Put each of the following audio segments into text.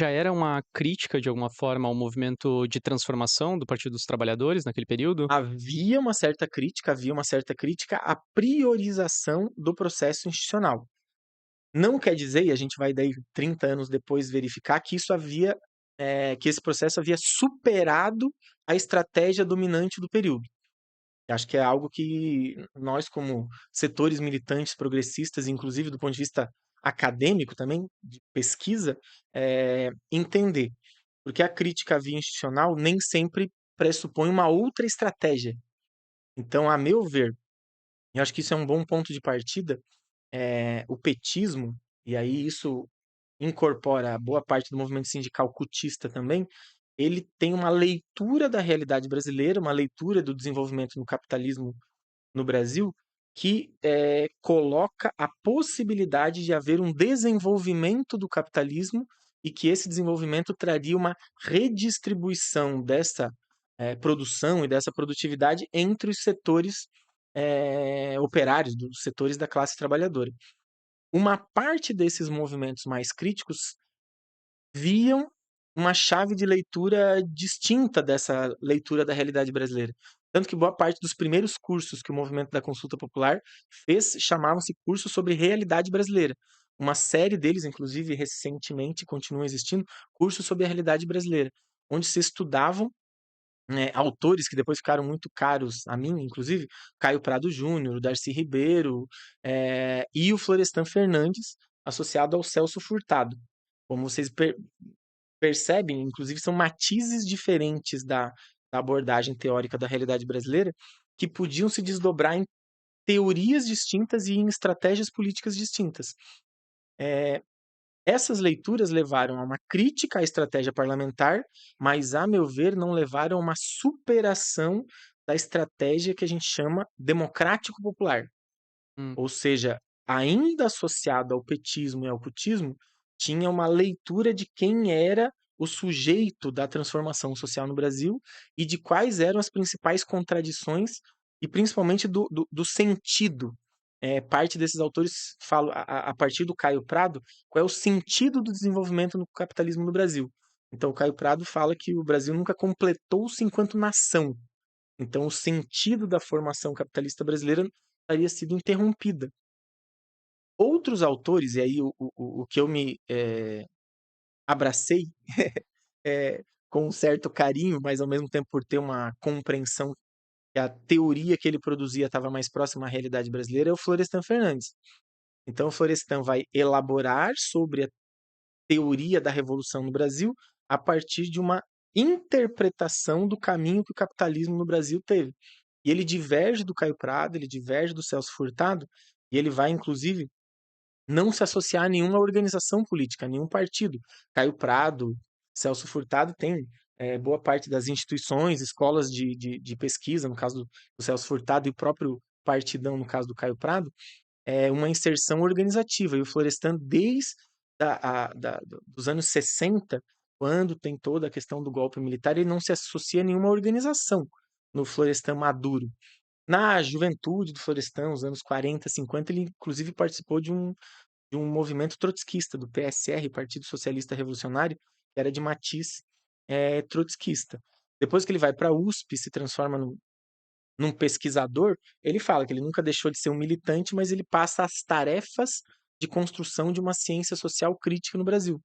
Já era uma crítica, de alguma forma, ao movimento de transformação do Partido dos Trabalhadores naquele período? Havia uma certa crítica à priorização do processo institucional. Não quer dizer, e a gente vai daí 30 anos depois verificar, que que esse processo havia superado a estratégia dominante do período. Eu acho que é algo que nós, como setores militantes progressistas, inclusive do ponto de vista acadêmico também, de pesquisa, entender. Porque a crítica à via institucional nem sempre pressupõe uma outra estratégia. Então, a meu ver, eu acho que isso é um bom ponto de partida, o petismo, e aí isso incorpora boa parte do movimento sindical cutista também, ele tem uma leitura da realidade brasileira, uma leitura do desenvolvimento no capitalismo no Brasil, que coloca a possibilidade de haver um desenvolvimento do capitalismo e que esse desenvolvimento traria uma redistribuição dessa produção e dessa produtividade entre os setores operários, dos setores da classe trabalhadora. Uma parte desses movimentos mais críticos viam uma chave de leitura distinta dessa leitura da realidade brasileira. Tanto que boa parte dos primeiros cursos que o movimento da consulta popular fez chamavam-se cursos sobre realidade brasileira. Uma série deles, inclusive recentemente, continuam existindo, cursos sobre a realidade brasileira, onde se estudavam autores que depois ficaram muito caros a mim, inclusive, Caio Prado Júnior, o Darcy Ribeiro, e o Florestan Fernandes, associado ao Celso Furtado. Como vocês percebem, inclusive, são matizes diferentes da abordagem teórica da realidade brasileira que podiam se desdobrar em teorias distintas e em estratégias políticas distintas. Essas leituras levaram a uma crítica à estratégia parlamentar, mas, a meu ver, não levaram a uma superação da estratégia que a gente chama democrático-popular. Hum. Ou seja, ainda associado ao petismo e ao cutismo, tinha uma leitura de quem era o sujeito da transformação social no Brasil e de quais eram as principais contradições e principalmente do sentido. Parte desses autores falam, a partir do Caio Prado, qual é o sentido do desenvolvimento no capitalismo no Brasil. Então, o Caio Prado fala que o Brasil nunca completou-se enquanto nação. Então, o sentido da formação capitalista brasileira teria sido interrompida. Outros autores, e aí o que eu me abracei com um certo carinho, mas ao mesmo tempo por ter uma compreensão que a teoria que ele produzia estava mais próxima à realidade brasileira, é o Florestan Fernandes. Então, o Florestan vai elaborar sobre a teoria da revolução no Brasil a partir de uma interpretação do caminho que o capitalismo no Brasil teve. E ele diverge do Caio Prado, ele diverge do Celso Furtado, e ele vai, inclusive, não se associar a nenhuma organização política, a nenhum partido. Caio Prado, Celso Furtado tem boa parte das instituições, escolas de pesquisa, no caso do Celso Furtado, e o próprio partidão, no caso do Caio Prado, é uma inserção organizativa. E o Florestan, desde dos anos 60, quando tem toda a questão do golpe militar, ele não se associa a nenhuma organização no Florestan maduro. Na juventude do Florestan, nos anos 40, 50, ele inclusive participou de um movimento trotskista, do PSR, Partido Socialista Revolucionário, que era de matiz trotskista. Depois que ele vai para a USP, se transforma num pesquisador, ele fala que ele nunca deixou de ser um militante, mas ele passa as tarefas de construção de uma ciência social crítica no Brasil.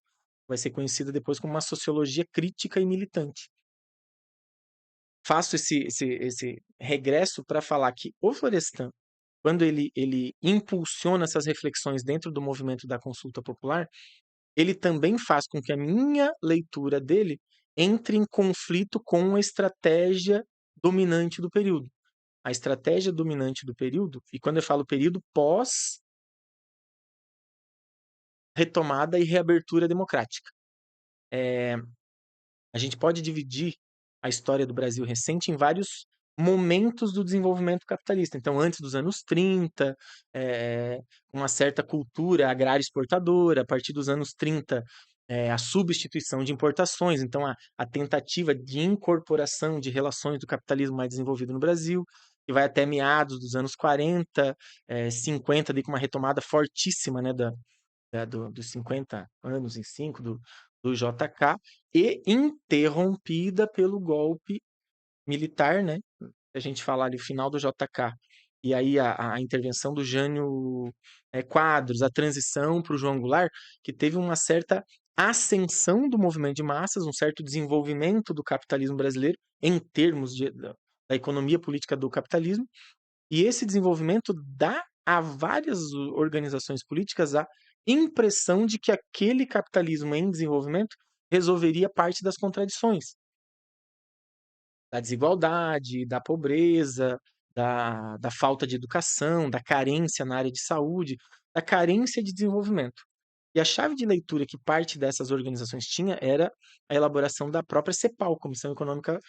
Vai ser conhecida depois como uma sociologia crítica e militante. Faço esse regresso para falar que o Florestan, quando ele impulsiona essas reflexões dentro do movimento da consulta popular, ele também faz com que a minha leitura dele entre em conflito com a estratégia dominante do período. A estratégia dominante do período, e quando eu falo período, pós retomada e reabertura democrática. A gente pode dividir a história do Brasil recente em vários momentos do desenvolvimento capitalista. Então, antes dos anos 30, uma certa cultura agrária exportadora, a partir dos anos 30, a substituição de importações, então a tentativa de incorporação de relações do capitalismo mais desenvolvido no Brasil, que vai até meados dos anos 40, 50, com uma retomada fortíssima, né, dos 50 anos em 5, do JK e interrompida pelo golpe militar, né? A gente falar ali o final do JK e aí a intervenção do Jânio Quadros, a transição para o João Goulart, que teve uma certa ascensão do movimento de massas, um certo desenvolvimento do capitalismo brasileiro em termos da economia política do capitalismo, e esse desenvolvimento dá a várias organizações políticas a impressão de que aquele capitalismo em desenvolvimento resolveria parte das contradições, da desigualdade, da pobreza, da falta de educação, da carência na área de saúde, da carência de desenvolvimento. E a chave de leitura que parte dessas organizações tinha era a elaboração da própria CEPAL, Comissão Econômica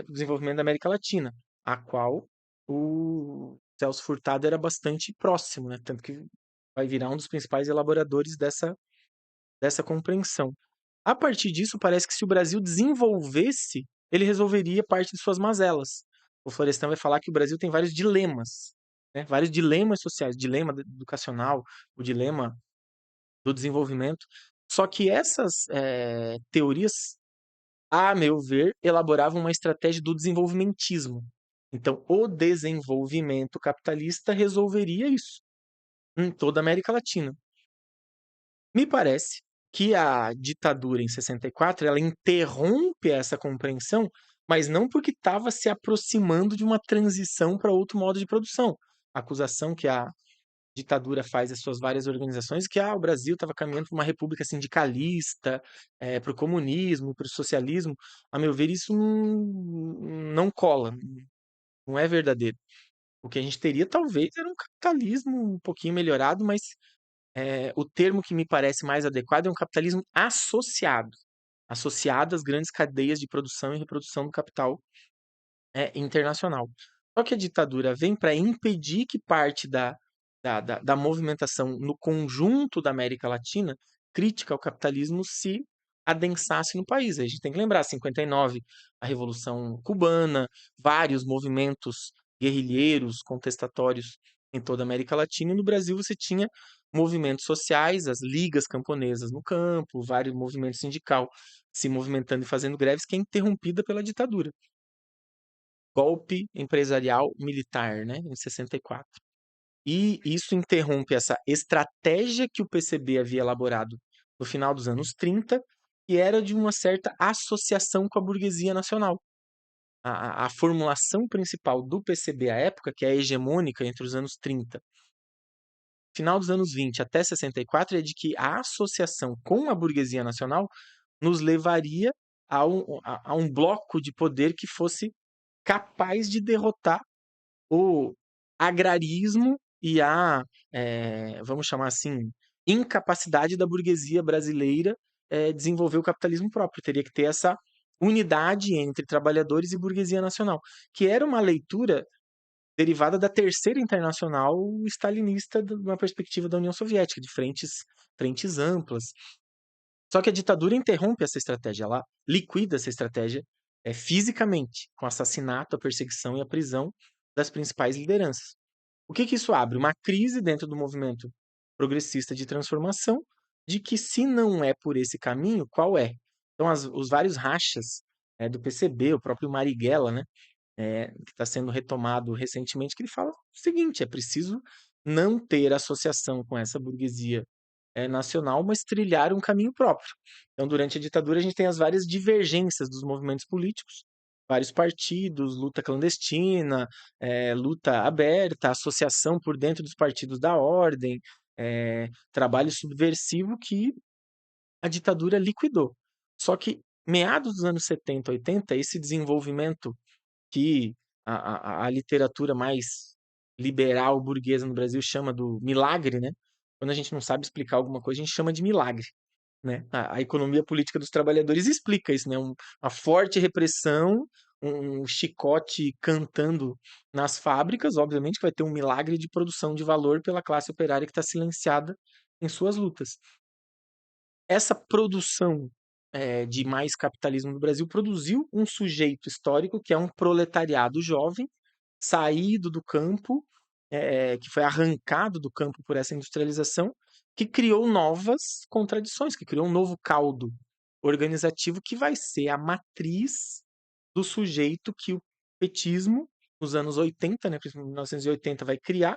do Desenvolvimento da América Latina, a qual o Celso Furtado era bastante próximo, né? Tanto que vai virar um dos principais elaboradores dessa compreensão. A partir disso, parece que se o Brasil desenvolvesse, ele resolveria parte de suas mazelas. O Florestan vai falar que o Brasil tem vários dilemas, né? Vários dilemas sociais, dilema educacional, o dilema do desenvolvimento. Só que essas teorias, a meu ver, elaboravam uma estratégia do desenvolvimentismo. Então, o desenvolvimento capitalista resolveria isso em toda a América Latina. Me parece que a ditadura em 64 ela interrompe essa compreensão, mas não porque estava se aproximando de uma transição para outro modo de produção. A acusação que a ditadura faz às suas várias organizações que o Brasil estava caminhando para uma república sindicalista, para o comunismo, para o socialismo. A meu ver, isso não cola, não é verdadeiro. O que a gente teria, talvez, era um capitalismo um pouquinho melhorado, mas o termo que me parece mais adequado é um capitalismo associado, associado às grandes cadeias de produção e reprodução do capital internacional. Só que a ditadura vem para impedir que parte da movimentação no conjunto da América Latina crítica ao capitalismo se adensasse no país. A gente tem que lembrar, 59, a Revolução Cubana, vários movimentos guerrilheiros, contestatórios em toda a América Latina, e no Brasil você tinha movimentos sociais, as ligas camponesas no campo, vários movimentos sindical se movimentando e fazendo greves, que é interrompida pela ditadura. Golpe empresarial militar, né, em 64. E isso interrompe essa estratégia que o PCB havia elaborado no final dos anos 30, que era de uma certa associação com a burguesia nacional. A formulação principal do PCB à época, que é hegemônica entre os anos 30, final dos anos 20 até 64, é de que a associação com a burguesia nacional nos levaria a um bloco de poder que fosse capaz de derrotar o agrarismo e vamos chamar assim, incapacidade da burguesia brasileira desenvolver o capitalismo próprio. Teria que ter essa unidade entre trabalhadores e burguesia nacional, que era uma leitura derivada da Terceira Internacional stalinista de uma perspectiva da União Soviética, de frentes amplas. Só que a ditadura interrompe essa estratégia, ela liquida essa estratégia fisicamente, com o assassinato, a perseguição e a prisão das principais lideranças. O que isso abre? Uma crise dentro do movimento progressista de transformação, de que se não é por esse caminho, qual é? Então, os vários rachas do PCB, o próprio Marighella, né, que está sendo retomado recentemente, que ele fala o seguinte: é preciso não ter associação com essa burguesia nacional, mas trilhar um caminho próprio. Então, durante a ditadura, a gente tem as várias divergências dos movimentos políticos, vários partidos, luta clandestina, luta aberta, associação por dentro dos partidos da ordem, trabalho subversivo que a ditadura liquidou. Só que, meados dos anos 70, 80, esse desenvolvimento que a literatura mais liberal burguesa no Brasil chama do milagre, né? Quando a gente não sabe explicar alguma coisa, a gente chama de milagre, né? A economia política dos trabalhadores explica isso, né? Uma forte repressão, um chicote cantando nas fábricas, obviamente que vai ter um milagre de produção de valor pela classe operária que está silenciada em suas lutas. Essa produção de mais capitalismo no Brasil produziu um sujeito histórico que é um proletariado jovem, saído do campo, que foi arrancado do campo por essa industrialização, que criou novas contradições, que criou um novo caldo organizativo que vai ser a matriz do sujeito que o petismo, nos anos 80, né, principalmente em 1980, vai criar,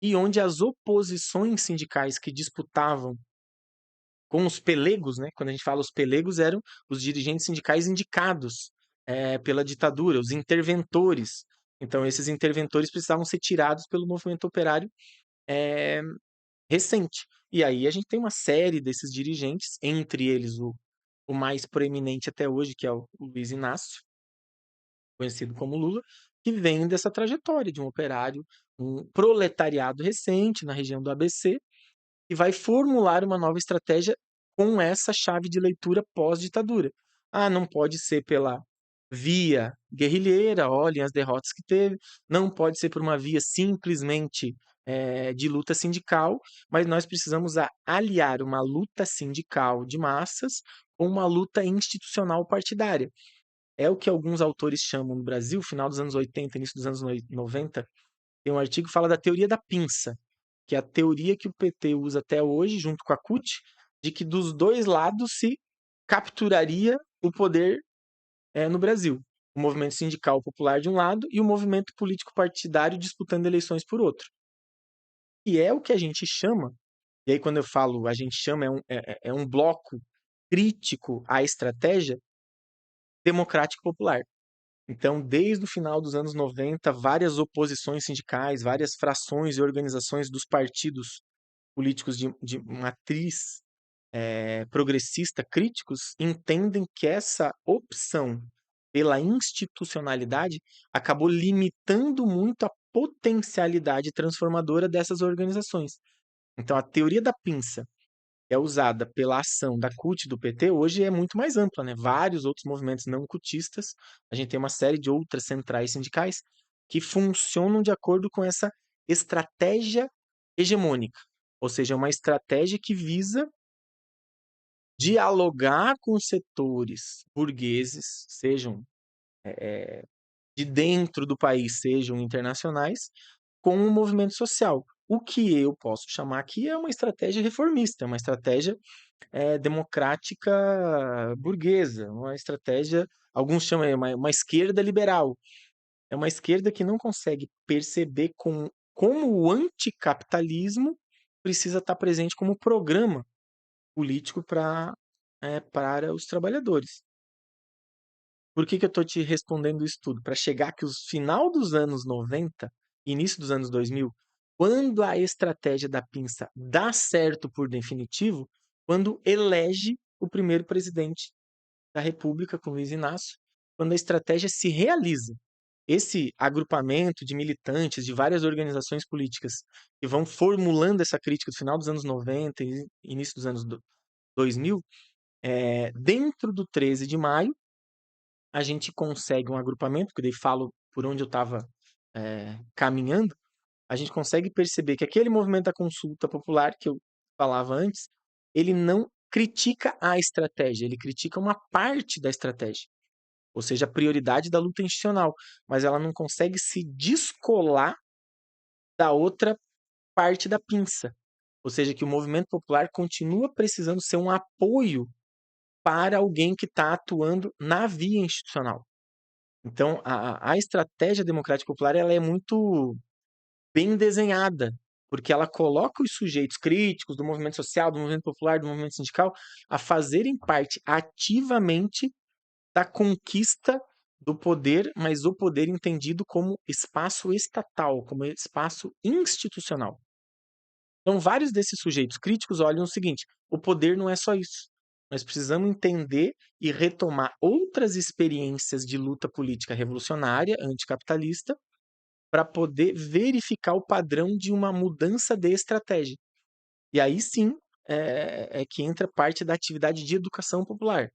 e onde as oposições sindicais que disputavam com os pelegos, né, quando a gente fala os pelegos, eram os dirigentes sindicais indicados pela ditadura, os interventores. Então, esses interventores precisavam ser tirados pelo movimento operário eh, recente. E aí a gente tem uma série desses dirigentes, entre eles o mais proeminente até hoje, que é o Luiz Inácio, conhecido como Lula, que vem dessa trajetória de um operário, um proletariado recente na região do ABC, e vai formular uma nova estratégia com essa chave de leitura pós-ditadura. Ah, não pode ser pela via guerrilheira, olhem as derrotas que teve, não pode ser por uma via simplesmente de luta sindical, mas nós precisamos aliar uma luta sindical de massas com uma luta institucional partidária. É o que alguns autores chamam no Brasil, final dos anos 80, início dos anos 90, tem um artigo que fala da teoria da pinça, que é a teoria que o PT usa até hoje, junto com a CUT, de que dos dois lados se capturaria o poder no Brasil. O movimento sindical popular de um lado e o movimento político partidário disputando eleições por outro. E é o que a gente chama, e aí quando eu falo a gente chama, é um bloco crítico à estratégia democrático popular. Então, desde o final dos anos 90, várias oposições sindicais, várias frações e organizações dos partidos políticos de matriz progressista críticos entendem que essa opção pela institucionalidade acabou limitando muito a potencialidade transformadora dessas organizações. Então, a teoria da pinça é usada pela ação da CUT do PT, hoje é muito mais ampla, né? Vários outros movimentos não cutistas, a gente tem uma série de outras centrais sindicais que funcionam de acordo com essa estratégia hegemônica, ou seja, uma estratégia que visa dialogar com setores burgueses, sejam de dentro do país, sejam internacionais, com o movimento social. O que eu posso chamar aqui é uma estratégia reformista, uma estratégia democrática burguesa, uma estratégia, alguns chamam uma esquerda liberal. É uma esquerda que não consegue perceber como o anticapitalismo precisa estar presente como programa político para os trabalhadores. Por que eu estou te respondendo isso tudo? Para chegar que os final dos anos 90, início dos anos 2000, quando a estratégia da pinça dá certo por definitivo, quando elege o primeiro presidente da República, com Luiz Inácio, quando a estratégia se realiza. Esse agrupamento de militantes de várias organizações políticas que vão formulando essa crítica do final dos anos 90 e início dos anos 2000, dentro do 13 de maio, a gente consegue um agrupamento, que daí falo por onde eu estava caminhando, a gente consegue perceber que aquele movimento da consulta popular que eu falava antes, ele não critica a estratégia, ele critica uma parte da estratégia, ou seja, a prioridade da luta institucional, mas ela não consegue se descolar da outra parte da pinça, ou seja, que o movimento popular continua precisando ser um apoio para alguém que está atuando na via institucional. Então, a estratégia democrática popular ela é muito bem desenhada, porque ela coloca os sujeitos críticos do movimento social, do movimento popular, do movimento sindical, a fazerem parte ativamente da conquista do poder, mas o poder entendido como espaço estatal, como espaço institucional. Então, vários desses sujeitos críticos olham o seguinte: o poder não é só isso. Nós precisamos entender e retomar outras experiências de luta política revolucionária, anticapitalista, para poder verificar o padrão de uma mudança de estratégia. E aí sim é que entra parte da atividade de educação popular.